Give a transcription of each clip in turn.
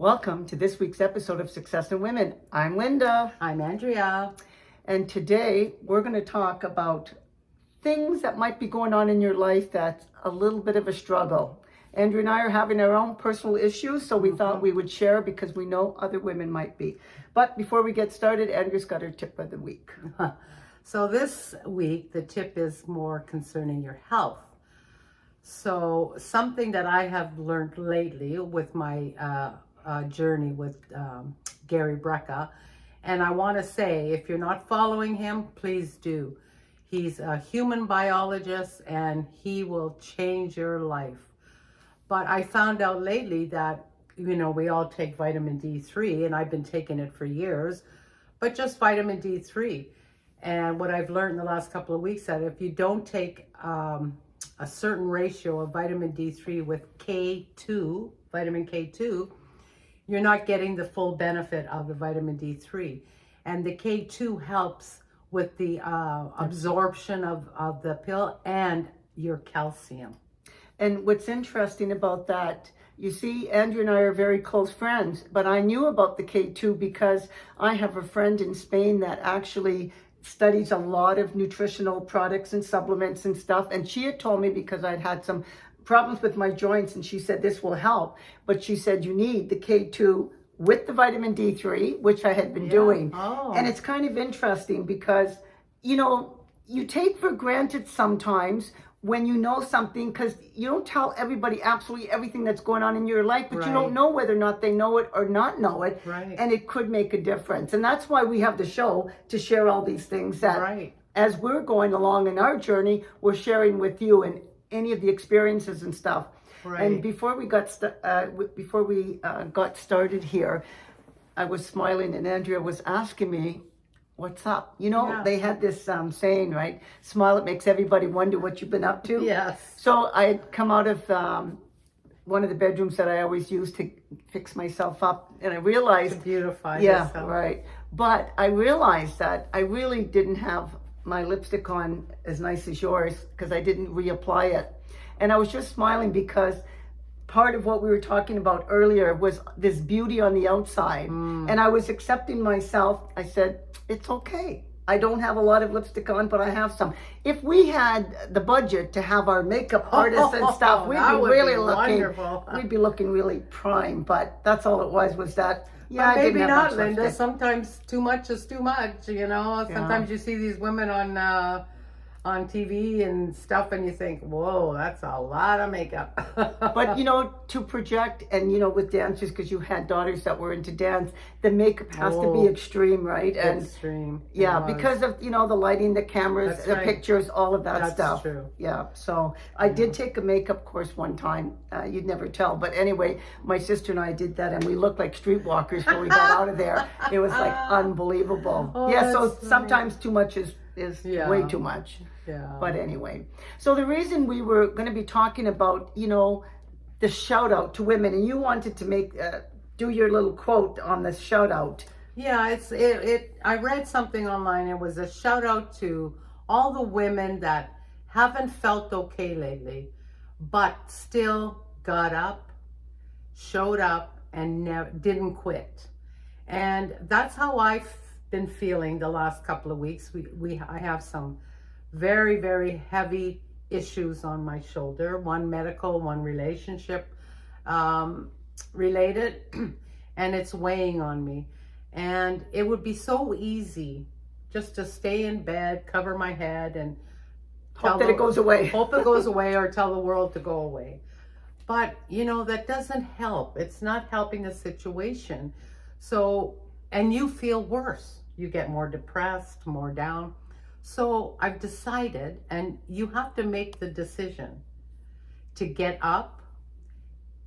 Welcome to this week's episode of Success in Women. I'm Linda. I'm Andrea. And today we're going to talk about things that might be going on in your life that's a little bit of a struggle. Andrea and I are having our own personal issues, so we thought we would share because we know other women might be. But before we get started, Andrea's got her tip of the week. So this week, the tip is more concerning your health. So something that I have learned lately with my journey with Gary Brecka, and I want to say, if you're not following him, please do. He's a human biologist and he will change your life. But I found out lately that, we all take vitamin D3, and I've been taking it for years, but just vitamin D3. And what I've learned in the last couple of weeks, that if you don't take a certain ratio of vitamin D3 with K2, vitamin K2, you're not getting the full benefit of the vitamin D3. And the K2 helps with the absorption of the pill and your calcium. And what's interesting about that, you see, Andrea and I are very close friends, but I knew about the K2 because I have a friend in Spain that actually studies a lot of nutritional products and supplements and stuff. And she had told me, because I'd had some problems with my joints, and she said this will help. But she said you need the K2 with the vitamin D3, which I had been doing. Oh. And it's kind of interesting because, you take for granted sometimes when you know something, because you don't tell everybody absolutely everything that's going on in your life, but you don't know whether or not they know it or not know it. Right. And it could make a difference. And that's why we have the show, to share all these things that as we're going along in our journey, we're sharing with you and any of the experiences and stuff. Right. And before we got started here, I was smiling and Andrea was asking me, what's up? They had this saying, right? Smile, it makes everybody wonder what you've been up to. Yes. So I had come out of one of the bedrooms that I always use to fix myself up, and I realized... To beautify yourself. yourself. Right. But I realized that I really didn't have my lipstick on as nice as yours because I didn't reapply it. And I was just smiling because part of what we were talking about earlier was this beauty on the outside. And I was accepting myself. I said, it's okay. I don't have a lot of lipstick on, but I have some. If we had the budget to have our makeup artists and stuff, we'd be really looking. Wonderful. We'd be looking really prime. But that's all it was that. Yeah, I didn't maybe have not, much Linda. lipstick. Sometimes too much is too much. Sometimes you see these women on TV and stuff, and you think, whoa, that's a lot of makeup. But to project, and with dancers, because you had daughters that were into dance, the makeup has to be extreme, right? And extreme. yeah, because of the lighting, the cameras, the pictures, all of that stuff. That's true. Yeah. So I did take a makeup course one time. You'd never tell, but anyway, my sister and I did that, and we looked like streetwalkers when we got out of there. It was like unbelievable. Oh, yeah. So that's funny. sometimes too much is way too much. Yeah. But anyway, so the reason we were going to be talking about, the shout out to women, and you wanted to do your little quote on the shout out. Yeah, I read something online. It was a shout out to all the women that haven't felt okay lately, but still got up, showed up, and didn't quit. And that's how I've been feeling the last couple of weeks. I have some very, very heavy issues on my shoulder, one medical, one relationship related, and it's weighing on me. And it would be so easy just to stay in bed, cover my head, and hope that it goes away. Hope it goes away, or tell the world to go away. But, that doesn't help. It's not helping the situation. So, and you feel worse. You get more depressed, more down. So I've decided, and you have to make the decision to get up,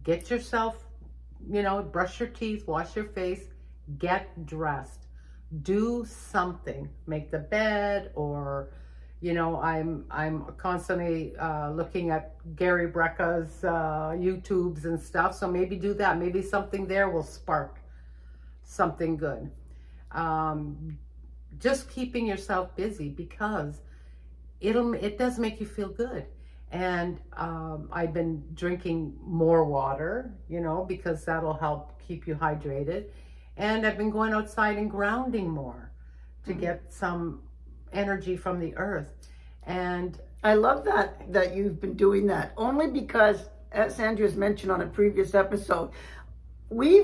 get yourself, brush your teeth, wash your face, get dressed, do something, make the bed, or, I'm constantly looking at Gary Brecka's YouTubes and stuff. So maybe do that. Maybe something there will spark something good. Just keeping yourself busy, because it does make you feel good. And I've been drinking more water, because that'll help keep you hydrated. And I've been going outside and grounding more to get some energy from the earth. And I love that you've been doing that, only because, as Andrea's mentioned on a previous episode, we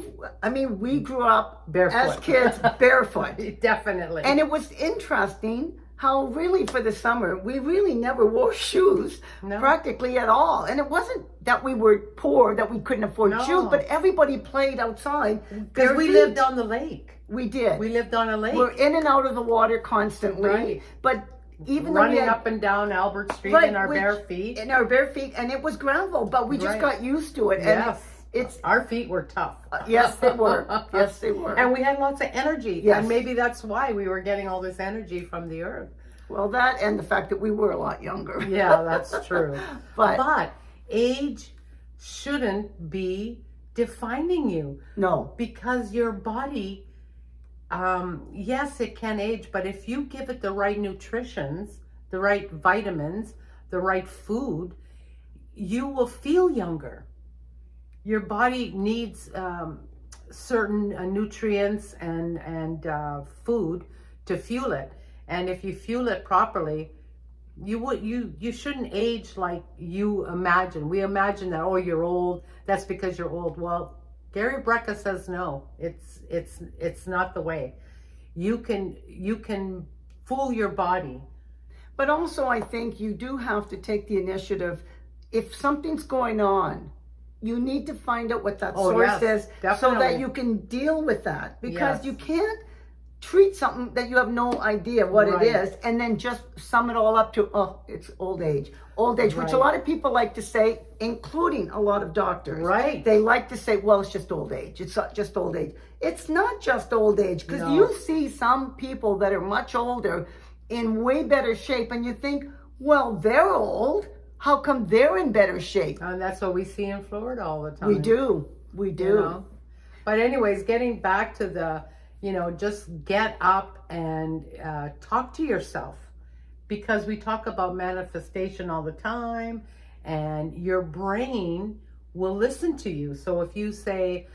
grew up Barefoot. as kids barefoot. Definitely. And it was interesting how really for the summer, we really never wore shoes practically at all. And it wasn't that we were poor, that we couldn't afford shoes, but everybody played outside. Because we lived on the lake. We did. We lived on a lake. We're in and out of the water constantly. Right. But even running though we had, up and down Albert Street in our bare feet. In our bare feet, and it was gravel, but we just got used to it. Yes. And our feet were tough. Yes, they were. Yes, they were. And we had lots of energy. Yes. And maybe that's why we were getting all this energy from the earth. Well, that and the fact that we were a lot younger. Yeah, that's true. But age shouldn't be defining you. No. Because your body, yes, it can age, but if you give it the right nutritions, the right vitamins, the right food, you will feel younger. Your body needs certain nutrients and food to fuel it. And if you fuel it properly, you shouldn't age like you imagine. We imagine that, oh, you're old. That's because you're old. Well, Gary Brecka says no. It's not the way. You can fool your body. But also, I think you do have to take the initiative. If something's going on, you need to find out what that source is, so that you can deal with that. Because you can't treat something that you have no idea what it is, and then just sum it all up to, oh, it's old age, which a lot of people like to say, including a lot of doctors. Right. They like to say, well, it's just old age. It's just old age. It's not just old age, because you see some people that are much older in way better shape, and you think, well, they're old. How come they're in better shape? And that's what we see in Florida all the time. We do. But anyways, getting back to the, just get up and talk to yourself, because we talk about manifestation all the time, and your brain will listen to you. So if you say,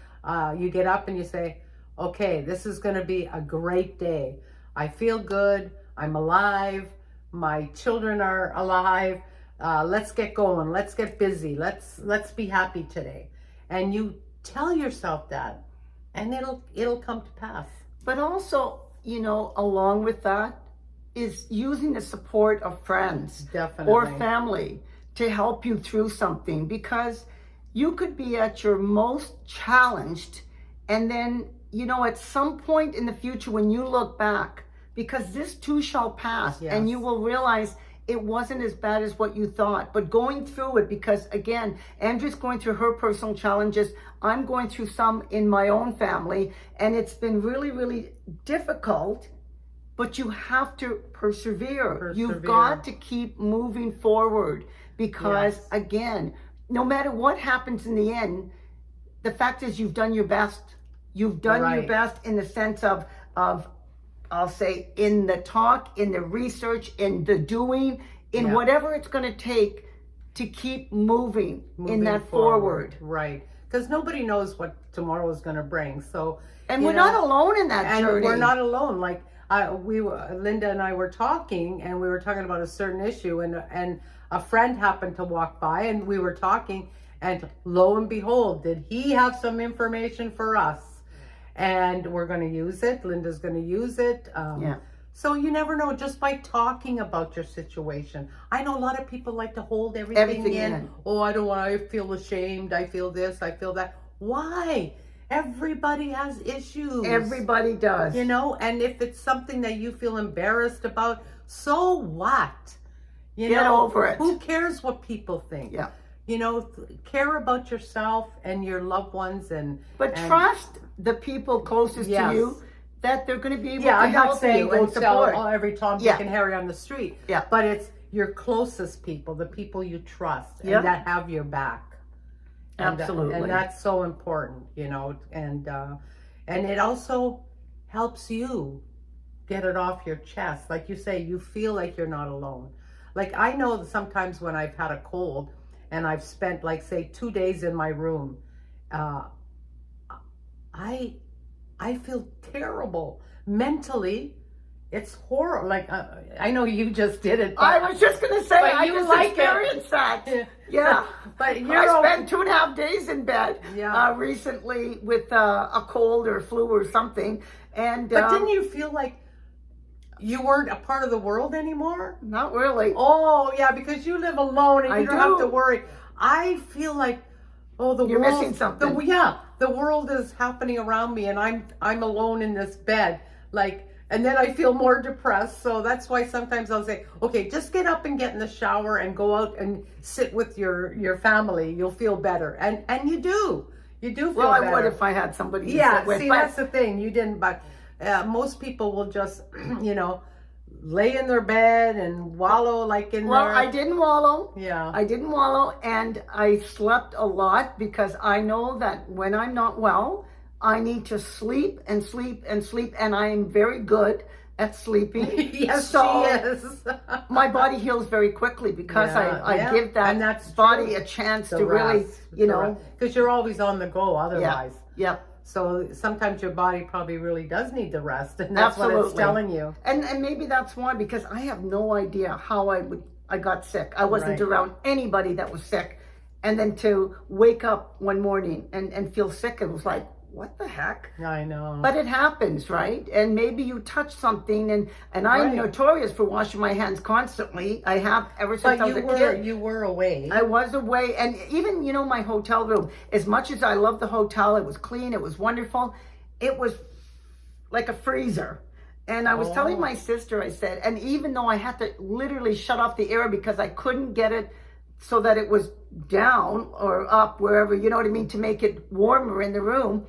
you get up and you say, okay, this is going to be a great day. I feel good. I'm alive. My children are alive. Let's get going. Let's get busy. Let's be happy today. And you tell yourself that, and it'll come to pass. But also, along with that is using the support of friends or family to help you through something, because you could be at your most challenged, and then, at some point in the future when you look back, because this too shall pass, and you will realize it wasn't as bad as what you thought. But going through it, because again, Andrea's going through her personal challenges, I'm going through some in my own family, and it's been really, really difficult, but you have to persevere. You've got to keep moving forward, because again, no matter what happens in the end, the fact is you've done your best. You've done your best in the sense of I'll say, in the talk, in the research, in the doing, in whatever it's going to take to keep moving in that forward. Right. Because nobody knows what tomorrow is going to bring. So, and we're not alone in that journey. And we're not alone. Like Linda and I were talking, and we were talking about a certain issue, and a friend happened to walk by, and we were talking, and lo and behold, did he have some information for us? And we're going to use it. Linda's going to use it. So you never know, just by talking about your situation. I know a lot of people like to hold everything in. Oh, I feel ashamed. I feel this. I feel that. Why? Everybody has issues. Everybody does. And if it's something that you feel embarrassed about, so what? Get over it. Who cares what people think? Yeah. Care about yourself and your loved ones, and trust the people closest to you, that they're going to be able to I'm not help saying you go and support. tell every Tom, Dick, and Harry on the street. Yeah. But it's your closest people, the people you trust, and that have your back. Absolutely. And that's so important, and it also helps you get it off your chest. Like you say, you feel like you're not alone. Like I know that sometimes when I've had a cold and I've spent like say 2 days in my room, uh, I feel terrible mentally. It's horrible. Like I know you just did it. But, I was just going to say, but I you just like experienced that. Yeah. But you're I spent 2.5 days in bed Yeah. recently with a cold or flu or something. And But didn't you feel like you weren't a part of the world anymore? not really. Oh yeah, because you live alone and I you don't have do. to worry. I feel like, oh, the You're world, missing something. the world is happening around me, and I'm alone in this bed. Like, and then I feel more depressed. So that's why sometimes I'll say, okay, just get up and get in the shower and go out and sit with your family. You'll feel better, and you do. You do feel Well, better. I would if I had somebody to Yeah, sit with. see, but that's the thing. You didn't, but most people will just, lay in their bed and wallow like in well, their... I didn't wallow. Yeah. I didn't wallow, and I slept a lot because I know that when I'm not well, I need to sleep and sleep and sleep, and I am very good at sleeping. Yes, so she is. my body heals very quickly because I give that and that's body true. a chance The to really, rest, because you're always on the go otherwise. yeah. So sometimes your body probably really does need to rest, and that's what it's Absolutely. telling you. And maybe that's why, because I have no idea how I got sick. I wasn't Right. around anybody that was sick. And then to wake up one morning and feel sick, it was like, what the heck? I know. But it happens, right? And maybe you touch something, and I'm Right. notorious for washing my hands constantly. I have ever since I was a kid. you were away. I was away, and even my hotel room. As much as I love the hotel, it was clean, it was wonderful. It was like a freezer. And I was telling my sister, I said, and even though I had to literally shut off the air because I couldn't get it so that it was down or up, wherever, you know what I mean, to make it warmer in the room.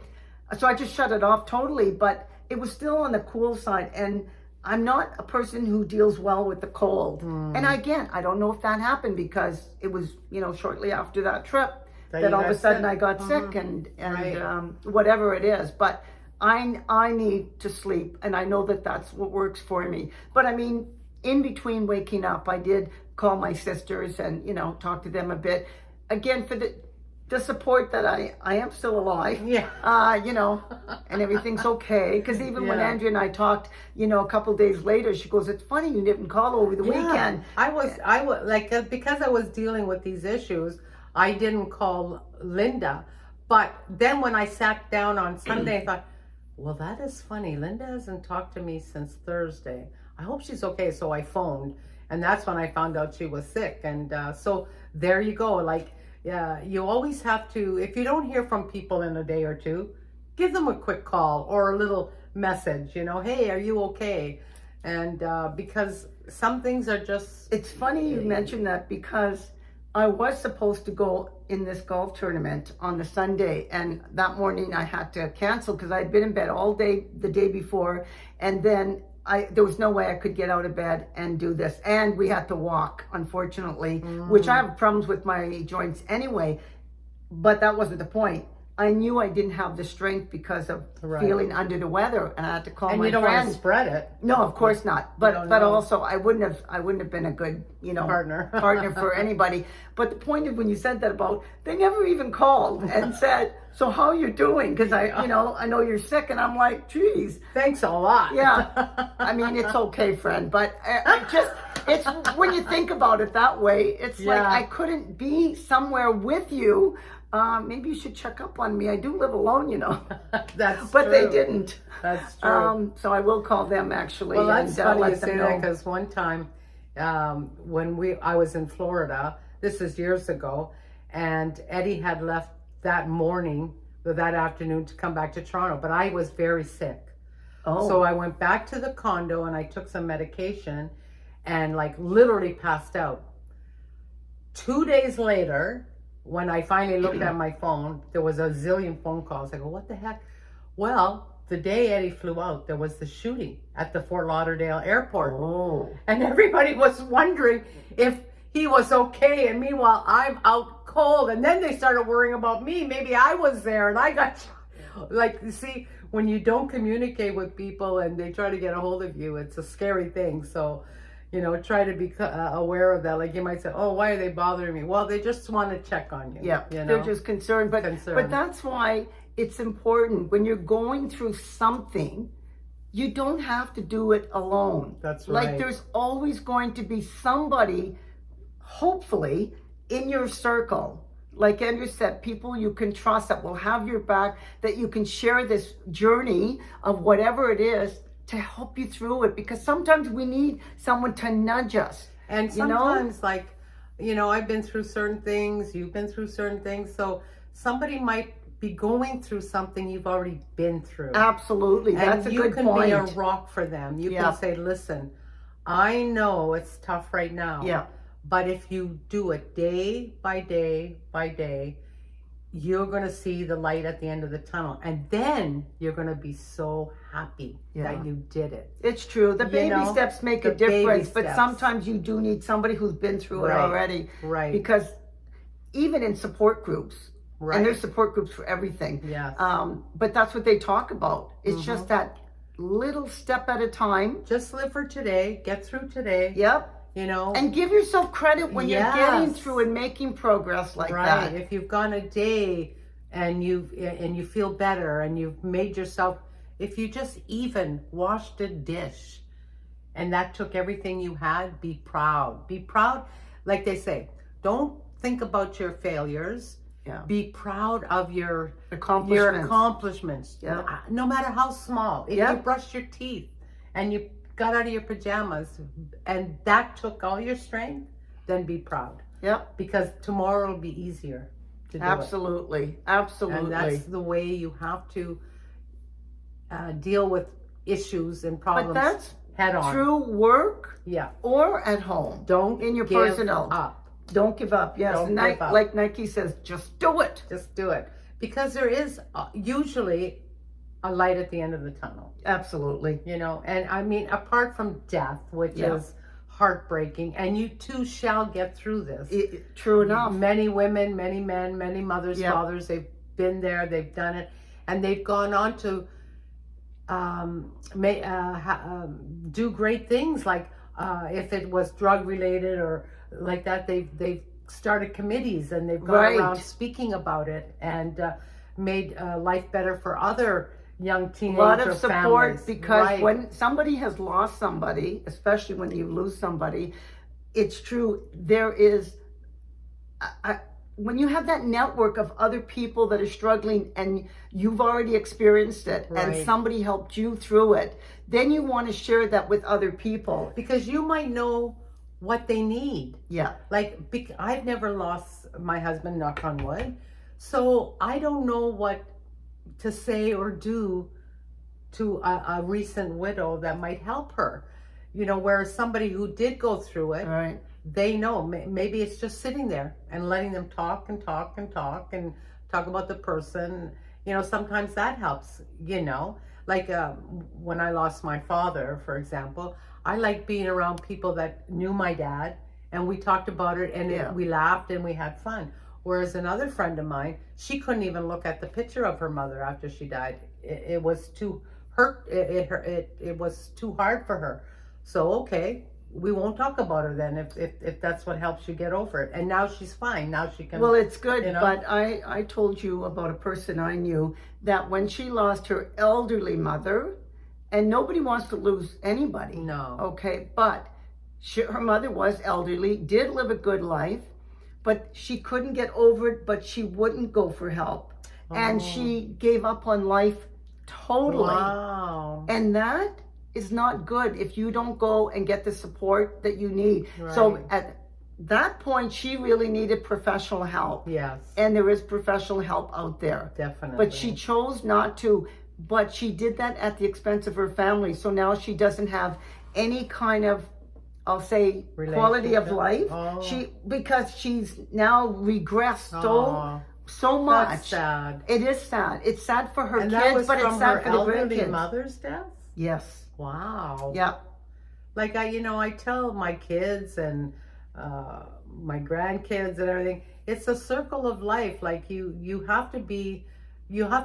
So I just shut it off totally, but it was still on the cool side. And I'm not a person who deals well with the cold. And again, I don't know if that happened because it was, shortly after that trip that you all of a got sudden sick. I got sick and Right. whatever it is. But I need to sleep, and I know that that's what works for me. But I mean, in between waking up, I did call my sisters and, talk to them a bit. Again, for the support that I am still alive. Yeah. And everything's okay. Because even when Yeah. Andrea and I talked, a couple days later, she goes, "It's funny you didn't call over the weekend." I was like, because I was dealing with these issues, I didn't call Linda. But then when I sat down on Sunday, I thought, well, that is funny. Linda hasn't talked to me since Thursday. I hope she's okay. So I phoned, and that's when I found out she was sick. And so there you go. Like, yeah, you always have to, if you don't hear from people in a day or two, give them a quick call or a little message, hey, are you okay? And because some things are just... It's funny you mentioned that because I was supposed to go in this golf tournament on the Sunday, and that morning I had to cancel because I'd been in bed all day the day before, and then there was no way I could get out of bed and do this, and we had to walk, unfortunately, which I have problems with my joints anyway, but that wasn't the point. I knew I didn't have the strength because of feeling under the weather, and I had to call my friend. And you don't want to spread it. No, of course not. But also I wouldn't have been a good, partner for anybody. But the point of when you said that about, they never even called and said, "So how you doing?" Because I know you're sick, and I'm like, geez. Thanks a lot. Yeah. I mean, it's okay, friend. But it's when you think about it that way, it's like I couldn't be somewhere with you. Maybe you should check up on me. I do live alone, That's but true. they didn't. That's true. So I will call them actually. Well, that's and funny you let say them that, know. because one time when I was in Florida, this is years ago, and Eddie had left that morning or that afternoon to come back to Toronto, but I was very sick. Oh. So I went back to the condo and I took some medication and like literally passed out. 2 days later, when I finally looked at my phone, there was a zillion phone calls. I go, what the heck? Well, the day Eddie flew out, there was the shooting at the Fort Lauderdale airport. Oh. And everybody was wondering if he was okay. And meanwhile, I'm out cold. And then they started worrying about me. Maybe I was there and I got, like, you see, when you don't communicate with people and they try to get a hold of you, it's a scary thing. So, try to be aware of that. Like you might say, oh, why are they bothering me? Well, they just want to check on you. Yeah, you know? they're just concerned. But that's why it's important when you're going through something, you don't have to do it alone. That's right. Like there's always going to be somebody, hopefully, in your circle. Like Andrew said, people you can trust that will have your back, that you can share this journey of whatever it is to help you through it. Because sometimes we need someone to nudge us. And sometimes, I've been through certain things, you've been through certain things. So somebody might be going through something you've already been through. Absolutely. That's a good point. You can be a rock for them. You can say, listen, I know it's tough right now. Yeah. But if you do it day by day by day, you're going to see the light at the end of the tunnel. And then you're going to be so happy that you did it. It's true. The baby steps make a difference, but sometimes you do need somebody who's been through it already. Right. Because even in support groups, and there's support groups for everything. Yes. But that's what they talk about. It's just that little step at a time. Just live for today. Get through today. Yep. And give yourself credit when you're getting through and making progress like that. If you've gone a day and you feel better and you've made yourself, if you just even washed a dish and that took everything you had, be proud. Be proud. Like they say, don't think about your failures. Yeah. Be proud of your accomplishments. Yeah. No matter how small. If you brushed your teeth and you got out of your pajamas and that took all your strength, then be proud. Yep. Because tomorrow will be easier to do Absolutely. Absolutely. And that's the way you have to deal with issues and problems. But that's head on. Through work or at home. Don't in your give personal. up. Don't give up. Yes. Don't give up. Like Nike says, just do it. Just do it. Because there is usually a light at the end of the tunnel. Absolutely. And I mean, apart from death, which is heartbreaking, and you too shall get through this. True enough. Many women, many men, many mothers, fathers, they've been there, they've done it, and they've gone on to do great things. Like if it was drug related or like that, they've started committees and they've gone around speaking about it and made life better for other young teenagers. A lot of support families. Because when somebody has lost somebody, especially when you lose somebody, it's true. There is, when you have that network of other people that are struggling and you've already experienced it and somebody helped you through it, then you want to share that with other people. Because you might know what they need. Yeah. Like, I've never lost my husband, knock on wood. So I don't know what to say or do to a recent widow that might help her. Whereas somebody who did go through it, they know. Maybe it's just sitting there and letting them talk and talk and talk and talk about the person. Sometimes that helps, Like when I lost my father, for example, I like being around people that knew my dad and we talked about it and we laughed and we had fun. Whereas another friend of mine, she couldn't even look at the picture of her mother after she died. It was too hurt. It was too hard for her. So, okay, we won't talk about her then if that's what helps you get over it. And now she's fine. Now she can. Well, it's good. But I told you about a person I knew that when she lost her elderly mother, and nobody wants to lose anybody. No. Okay, but her mother was elderly, did live a good life. But she couldn't get over it, but she wouldn't go for help. And she gave up on life totally. Wow. And that is not good if you don't go and get the support that you need. So at that point, she really needed professional help. Yes. And there is professional help out there. Definitely. But she chose not to. But she did that at the expense of her family. So now she doesn't have any kind of, I'll say, quality of life. Because she's now regressed so much. That's sad. It is sad. It's sad for her kids, but it's sad for the grandkids. Mother's death? Yes. Wow. Yeah. Like I tell my kids and my grandkids and everything, it's a circle of life. Like you have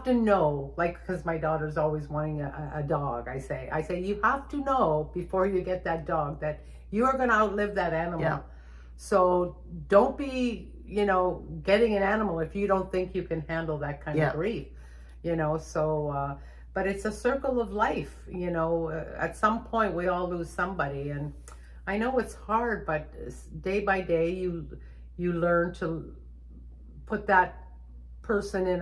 to know, like, because my daughter's always wanting a dog. I say, you have to know before you get that dog that you are going to outlive that animal. Yeah. So don't be, getting an animal if you don't think you can handle that kind Yeah. of grief, so, but it's a circle of life, at some point we all lose somebody, and I know it's hard, but day by day you learn to put that person in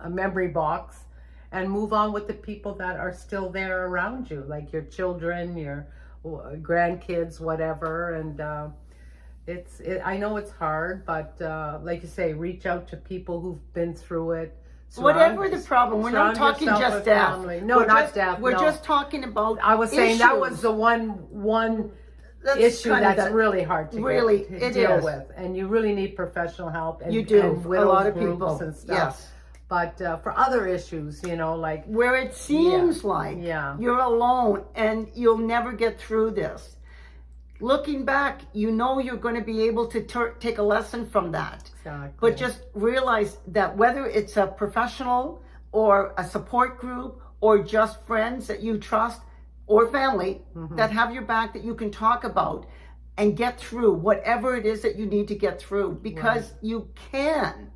a memory box and move on with the people that are still there around you, like your children, your grandkids, whatever. And I know it's hard, but like you say, reach out to people who've been through it. Whatever the problem, we're not surround talking yourself just with death. family. No, We're not just, death. We're no. just talking about I was saying that issues. was the one That's issue kind of that's the- really hard to really, to it deal is. with, and you really need professional help. And, You do. and A widows lot of groups people. and stuff. Yes. But for other issues, like Where it seems like Yeah. you're alone and you'll never get through this. Looking back, you're going to be able to take a lesson from that. exactly. But just realize that whether it's a professional or a support group or just friends that you trust or family that have your back, that you can talk about and get through whatever it is that you need to get through, because you can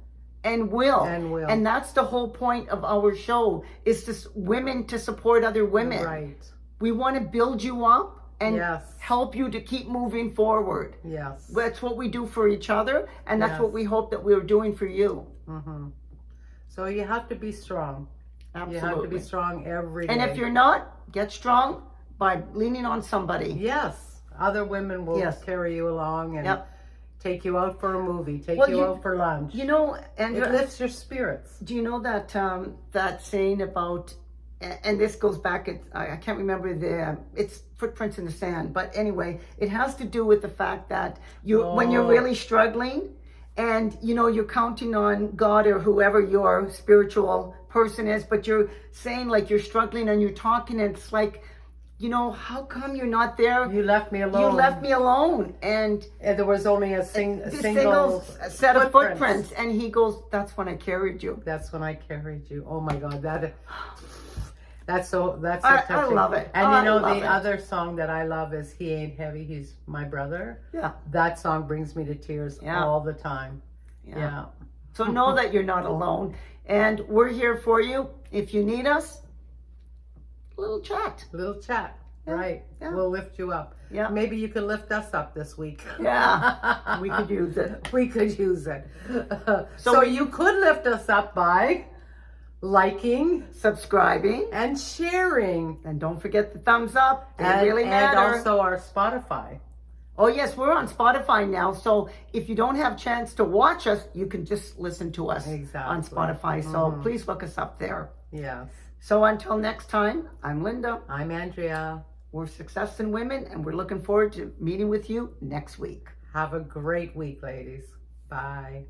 and will. And that's the whole point of our show, is to women to support other women. Right. We want to build you up and Yes. help you to keep moving forward. Yes. That's what we do for each other, and that's Yes. what we hope that we're doing for you. So you have to be strong. Absolutely. You have to be strong every day. And if you're not, get strong by leaning on somebody. Yes, other women will Yes. carry you along and Yep. take you out for a movie, take Well, you you- out for lunch. And It lifts your spirits. do you know that that saying about, and this goes back, I can't remember it's footprints in the sand, but anyway, it has to do with the fact that when you're really struggling and you're counting on God or whoever your spiritual person is, but you're saying like you're struggling and you're talking, and it's like, how come you're not there? You left me alone. You left me alone, and And there was only a this single set of footprints, and he goes, "That's when I carried you." That's when I carried you. Oh my God, that's so I touching. love it. And I the love it. other song that I love is "He Ain't Heavy, He's My Brother." Yeah. That song brings me to tears Yeah. all the time. Yeah. Yeah. So know that you're not alone, and we're here for you. If you need us, a little chat. Little chat. Right. yeah. We'll lift you up. Yeah. Maybe you can lift us up this week. Yeah, we could use it. We could use it. So So we- you could lift us up by liking Subscribing, and sharing. and don't forget the thumbs up. They And, really and matter. also our Spotify. Oh yes, we're on Spotify now. So if you don't have chance to watch us, you can just listen to us Exactly. on Spotify. So please look us up there. Yes. So until next time, I'm Linda. I'm Andrea. We're Success in Women, and we're looking forward to meeting with you next week. Have a great week, ladies. Bye.